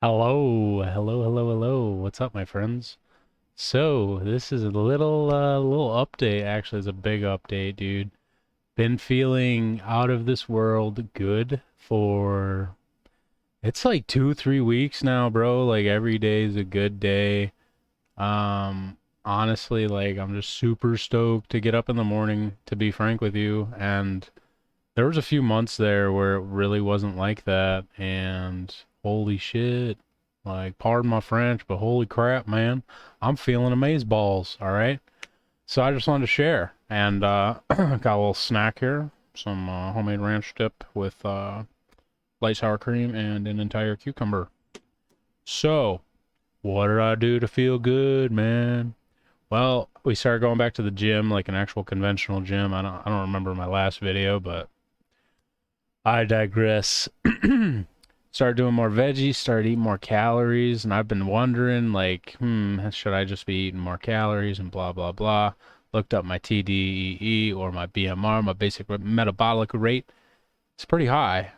Hello. What's up, my friends? So, this is a little update. Actually, it's a big update, dude. Been feeling out of this world good for it's like 2, 3 weeks now, bro. Like every day is a good day. Honestly, like I'm just super stoked to get up in the morning, to be frank with you. And there was a few months there where it really wasn't like that, and holy shit. Like, pardon my French, but holy crap, man. I'm feeling amaze balls, all right? So I just wanted to share. And got a little snack here, some homemade ranch dip with light sour cream and an entire cucumber. So, what did I do to feel good, man? Well, we started going back to the gym, like an actual conventional gym. I don't remember my last video, but I digress. Started doing more veggies, started eating more calories, and I've been wondering, like, should I just be eating more calories and blah, blah, blah. Looked up my TDEE or my BMR, my basic metabolic rate. It's pretty high.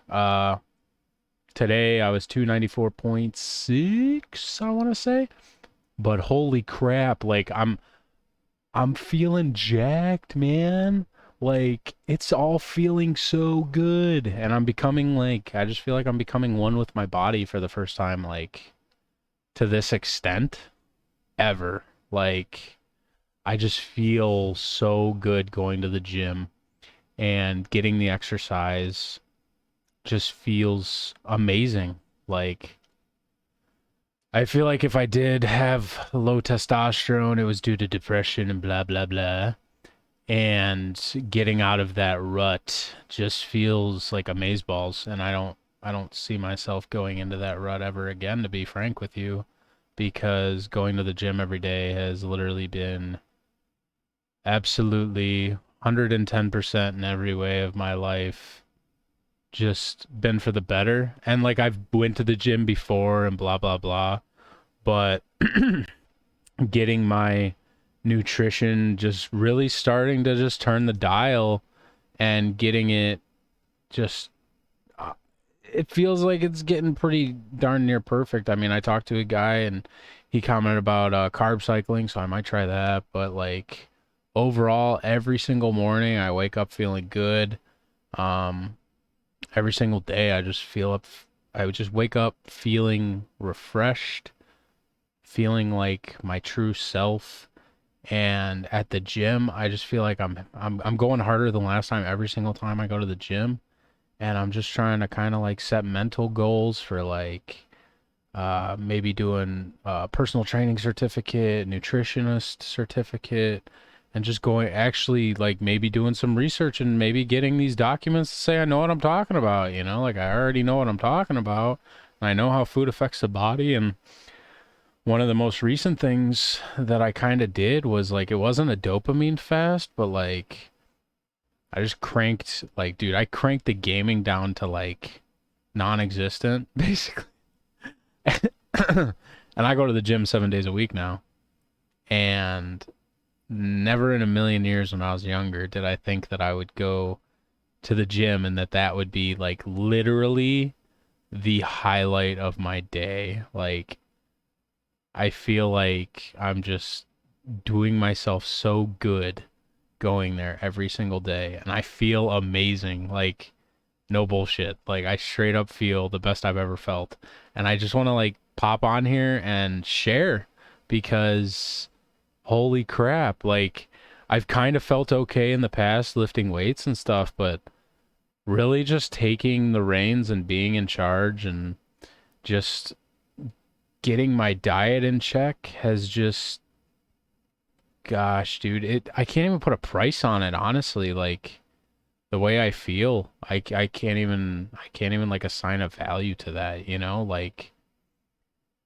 Today I was 294.6, I want to say. But holy crap, like I'm feeling jacked, man. Like it's all feeling so good, and I'm becoming like I just feel like I'm becoming one with my body for the first time, like to this extent ever. Like I just feel so good going to the gym and getting the exercise just feels amazing. Like I feel like if I did have low testosterone, it was due to depression and blah blah blah. And getting out of that rut just feels like amazeballs, and I don't see myself going into that rut ever again, to be frank with you, because going to the gym every day has literally been absolutely 110% in every way of my life just been for the better. And like I've went to the gym before and blah blah blah, but getting my nutrition just really starting to just turn the dial and getting it just uh, it feels like it's getting pretty darn near perfect. I mean, I talked to a guy and he commented about carb cycling, so I might try that. But like overall, every single morning I wake up feeling good. Um, every single day I just feel up. I would just wake up feeling refreshed, feeling like my true self. And at the gym, I just feel like I'm going harder than last time every single time I go to the gym. And I'm just trying to kind of like set mental goals for like maybe doing a personal training certificate, nutritionist certificate, and just going actually like maybe doing some research and maybe getting these documents to say I know what I'm talking about, like I already know what I'm talking about. And I know how food affects the body. And one of the most recent things that I kind of did was like it wasn't a dopamine fast, but like I just cranked like dude, I cranked the gaming down to like non-existent basically. And I go to the gym 7 days a week now, and never in a million years when I was younger did I think that I would go to the gym and that would be like literally the highlight of my day. Like I feel like I'm just doing myself so good going there every single day, and I feel amazing. Like no bullshit. Like I straight up feel the best I've ever felt. And I just want to like pop on here and share because holy crap, like I've kind of felt okay in the past lifting weights and stuff, but really just taking the reins and being in charge and just getting my diet in check has just gosh, dude, I can't even put a price on it, honestly. Like the way I feel, I can't even like assign a value to that. Like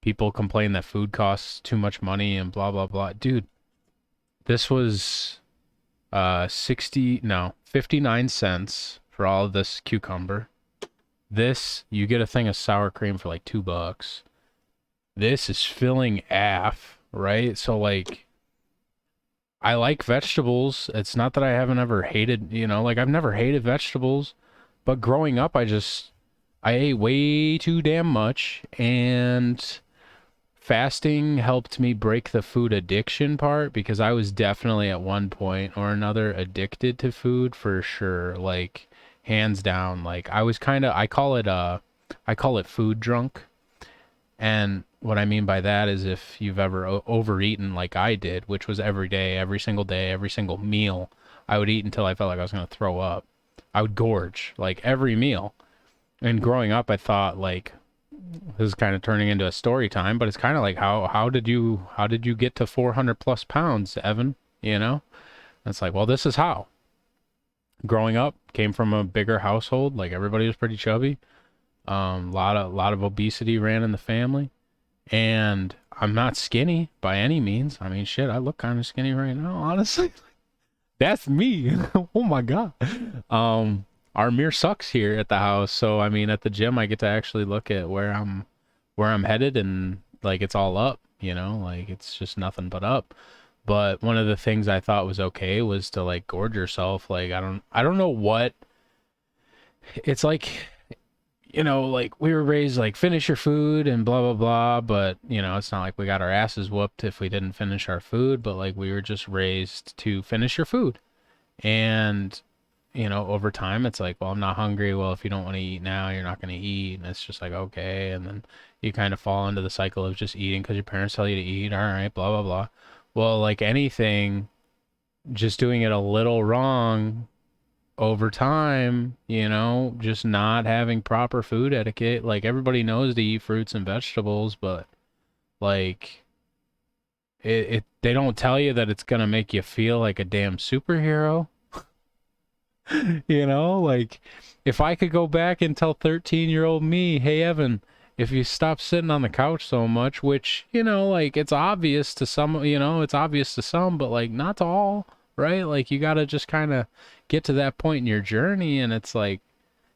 people complain that food costs too much money and blah blah blah. Dude, this was 60 no, 59 cents for all of this cucumber. This you get a thing of sour cream for like $2. This is filling AF, right? So like I like vegetables. It's not that I haven't ever hated, like I've never hated vegetables, but growing up I just I ate way too damn much, and fasting helped me break the food addiction part because I was definitely at one point or another addicted to food for sure. Like hands down. Like I was kind of I call it food drunk. And what I mean by that is if you've ever overeaten like I did, which was every day, every single meal, I would eat until I felt like I was going to throw up. I would gorge like every meal. And growing up, I thought like this is kind of turning into a story time, but it's kind of like how did you get to 400 plus pounds, Evan? You know, and it's like, well, this is how. Growing up, came from a bigger household, like everybody was pretty chubby. Lot of obesity ran in the family, and I'm not skinny by any means. I mean, shit, I look kind of skinny right now, honestly. That's me. Oh my god. Our mirror sucks here at the house, so I mean, at the gym, I get to actually look at where I'm headed, and like it's all up. You know, like it's just nothing but up. But one of the things I thought was okay was to like gorge yourself. Like I don't know what it's like. You know, like we were raised like finish your food and blah blah blah, but you know, it's not like we got our asses whooped if we didn't finish our food, but like we were just raised to finish your food. And you know, over time it's like, well, I'm not hungry. Well, if you don't want to eat now, you're not going to eat. And it's just like, okay. And then you kind of fall into the cycle of just eating because your parents tell you to eat. All right, blah blah blah. Well, like anything, just doing it a little wrong over time, you know, just not having proper food etiquette. Like everybody knows to eat fruits and vegetables, but like it they don't tell you that it's gonna make you feel like a damn superhero. You know, like if I could go back and tell 13-year-old me, hey Evan, if you stop sitting on the couch so much, which, you know, like it's obvious to some, you know, it's obvious to some, but like not to all, right? Like you gotta just kind of get to that point in your journey, and it's like,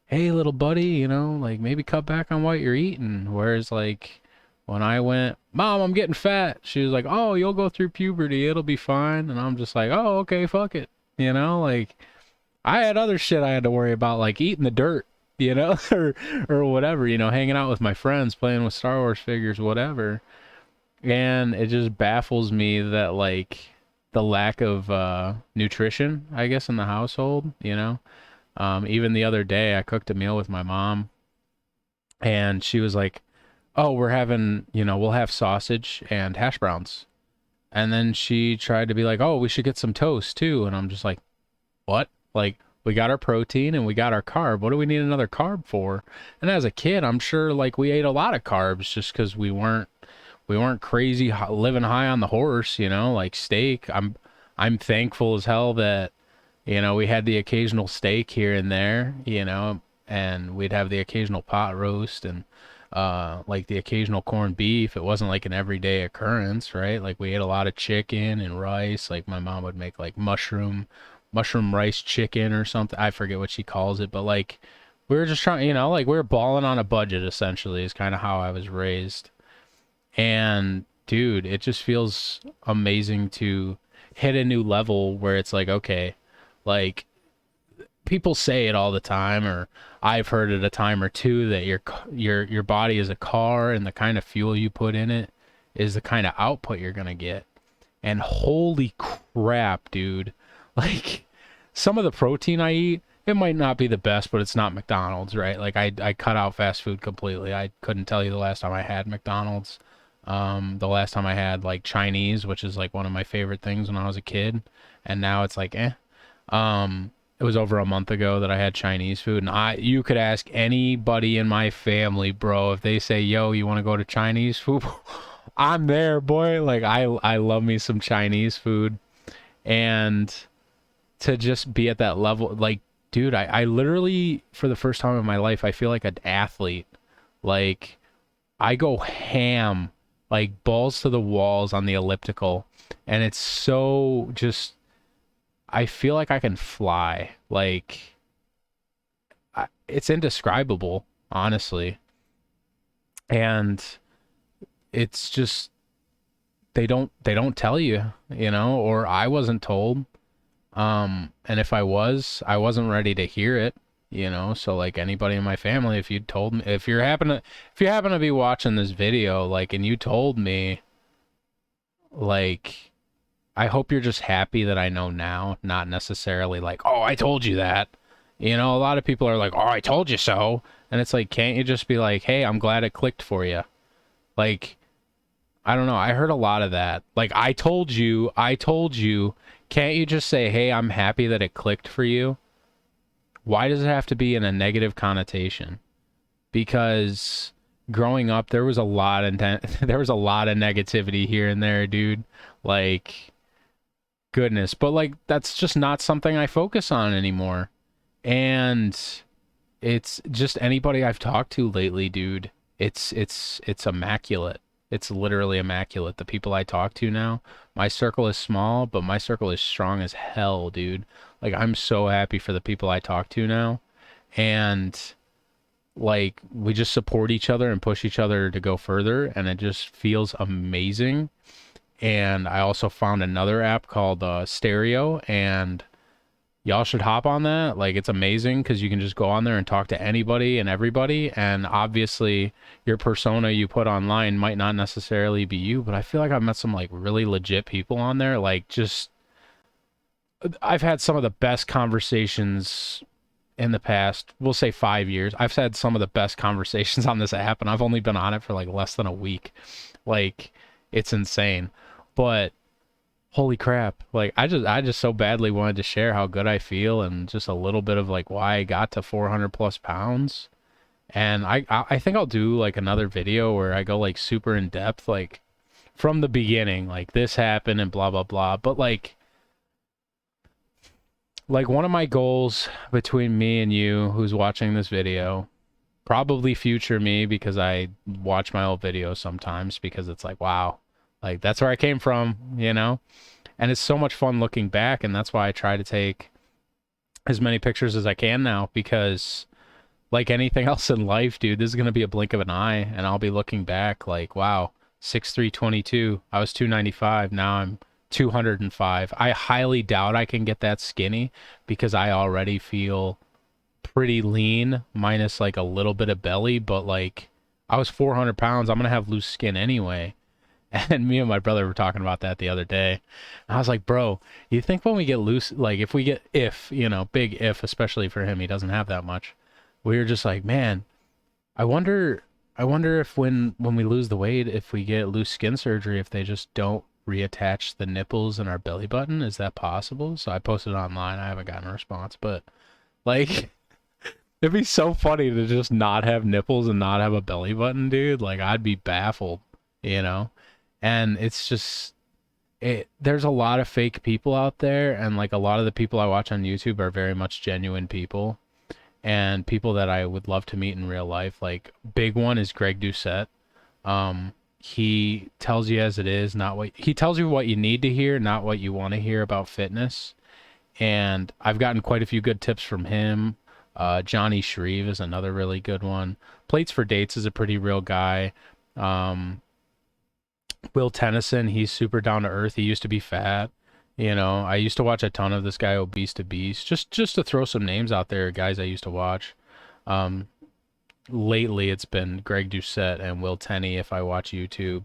hey little buddy, you know, like maybe cut back on what you're eating. Whereas like when I went, Mom, I'm getting fat, she was like, oh, you'll go through puberty, it'll be fine. And I'm just like, oh, okay, fuck it. You know, like I had other shit I had to worry about, like eating the dirt, you know, or whatever, you know, hanging out with my friends, playing with Star Wars figures, whatever. And it just baffles me that like the lack of nutrition, I guess, in the household, you know. Even the other day, I cooked a meal with my mom, and she was like, "Oh, we're having, you know, we'll have sausage and hash browns." And then she tried to be like, "Oh, we should get some toast too." And I'm just like, what? Like, we got our protein and we got our carb. What do we need another carb for? And as a kid, I'm sure like we ate a lot of carbs just because we weren't crazy living high on the horse, you know, like steak. I'm thankful as hell that you know we had the occasional steak here and there, you know, and we'd have the occasional pot roast and like the occasional corned beef. It wasn't like an everyday occurrence, right? Like we ate a lot of chicken and rice. Like my mom would make like mushroom rice chicken or something. I forget what she calls it, but like we were just trying, you know, like we were balling on a budget essentially is kind of how I was raised. And dude, it just feels amazing to hit a new level where it's like, okay, like people say it all the time, or I've heard it a time or two that your body is a car, and the kind of fuel you put in it is the kind of output you're gonna get. And holy crap, dude! Like some of the protein I eat, it might not be the best, but it's not McDonald's, right? Like I cut out fast food completely. I couldn't tell you the last time I had McDonald's. The last time I had like Chinese, which is like one of my favorite things when I was a kid, and now it's like eh. It was over a month ago that I had Chinese food, and you could ask anybody in my family, bro, if they say, "Yo, you want to go to Chinese food?" I'm there, boy. Like I love me some Chinese food, and to just be at that level, like, dude, I literally for the first time in my life, I feel like an athlete. Like I go ham, like balls to the walls on the elliptical, and it's so just I feel like I can fly. Like it's indescribable, honestly. And it's just they don't tell you, you know, or I wasn't told. And if I was, I wasn't ready to hear it. you know? So like anybody in my family, if you told me, if you happen to be watching this video, like, and you told me, like, I hope you're just happy that I know now, not necessarily like, oh, I told you that. You know, a lot of people are like, oh, I told you so. And it's like, can't you just be like, hey, I'm glad it clicked for you? Like, I don't know. I heard a lot of that. Like, I told you, I told you. Can't you just say, hey, I'm happy that it clicked for you? Why does it have to be in a negative connotation? Because growing up, there was a lot of there was a lot of negativity here and there, dude. Like, goodness, but like that's just not something I focus on anymore. And it's just anybody I've talked to lately, dude. It's immaculate. It's literally immaculate. The people I talk to now, my circle is small, but my circle is strong as hell, dude. Like I'm so happy for the people I talk to now. And like we just support each other and push each other to go further, and it just feels amazing. And I also found another app called Stereo, and y'all should hop on that. Like it's amazing because you can just go on there and talk to anybody and everybody. And obviously, your persona you put online might not necessarily be you, but I feel like I've met some like really legit people on there. Like just, I've had some of the best conversations in the past, we'll say 5 years. I've had some of the best conversations on this app, and I've only been on it for like less than a week. Like it's insane. But holy crap, like I just so badly wanted to share how good I feel and just a little bit of like why I got to 400 plus pounds. And I think I'll do like another video where I go like super in depth, like from the beginning, like this happened and blah blah blah. But like one of my goals between me and you who's watching this video, probably future me, because I watch my old videos sometimes because it's like wow, like that's where I came from, you know. And it's so much fun looking back, and that's why I try to take as many pictures as I can now, because like anything else in life, dude, this is going to be a blink of an eye, and I'll be looking back like, wow, 6'3", I was 295, now I'm 205. I highly doubt I can get that skinny because I already feel pretty lean, minus like a little bit of belly, but like I was 400 pounds, I'm going to have loose skin anyway. And me and my brother were talking about that the other day. And I was like, bro, you think when we get loose, like if we get, if, you know, big if, especially for him, he doesn't have that much. We were just like, man, I wonder if when we lose the weight, if we get loose skin surgery, if they just don't reattach the nipples in our belly button, is that possible? So I posted it online. I haven't gotten a response, but like, it'd be so funny to just not have nipples and not have a belly button, dude. Like I'd be baffled, you know? And it's just there's a lot of fake people out there, and like a lot of the people I watch on YouTube are very much genuine people and people that I would love to meet in real life. Like big one is Greg Doucette. He tells you as it is, not what he tells you what you need to hear, not what you want to hear about fitness. And I've gotten quite a few good tips from him. Johnny Shreve is another really good one. Plates for Dates is a pretty real guy. Um, Will Tennyson, he's super down to earth. He used to be fat. You know, I used to watch a ton of this guy, Obese to Beast. Just to throw some names out there, guys I used to watch. Um, Lately, it's been Greg Doucette and Will Tenney if I watch YouTube.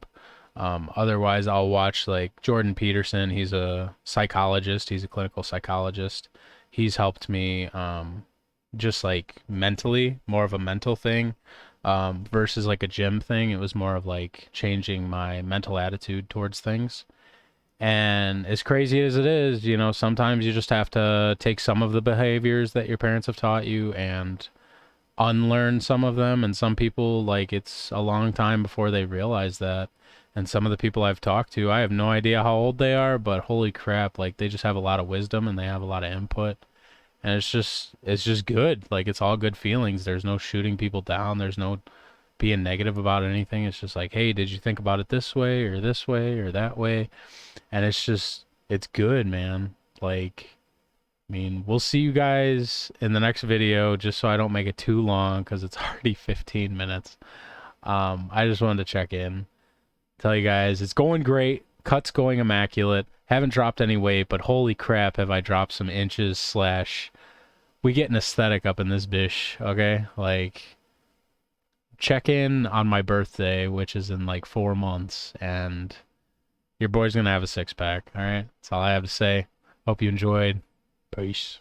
Otherwise, I'll watch like Jordan Peterson. He's a psychologist. He's a clinical psychologist. He's helped me just like mentally, more of a mental thing versus like a gym thing. It was more of like changing my mental attitude towards things. And as crazy as it is, you know, sometimes you just have to take some of the behaviors that your parents have taught you and unlearn some of them. And some people, like, it's a long time before they realize that. And some of the people I've talked to, I have no idea how old they are, but holy crap, like they just have a lot of wisdom and they have a lot of input. And it's just good. Like it's all good feelings. There's no shooting people down. There's no being negative about anything. It's just like, hey, did you think about it this way or that way? And it's good, man. Like, I mean, we'll see you guys in the next video, just so I don't make it too long because it's already 15 minutes. I just wanted to check in, tell you guys it's going great. Cut's going immaculate. Haven't dropped any weight, but holy crap, have I dropped some inches slash we get an aesthetic up in this bish, okay? Like, check in on my birthday, which is in like 4 months, and your boy's gonna have a six pack. All right, that's all I have to say. Hope you enjoyed. Peace.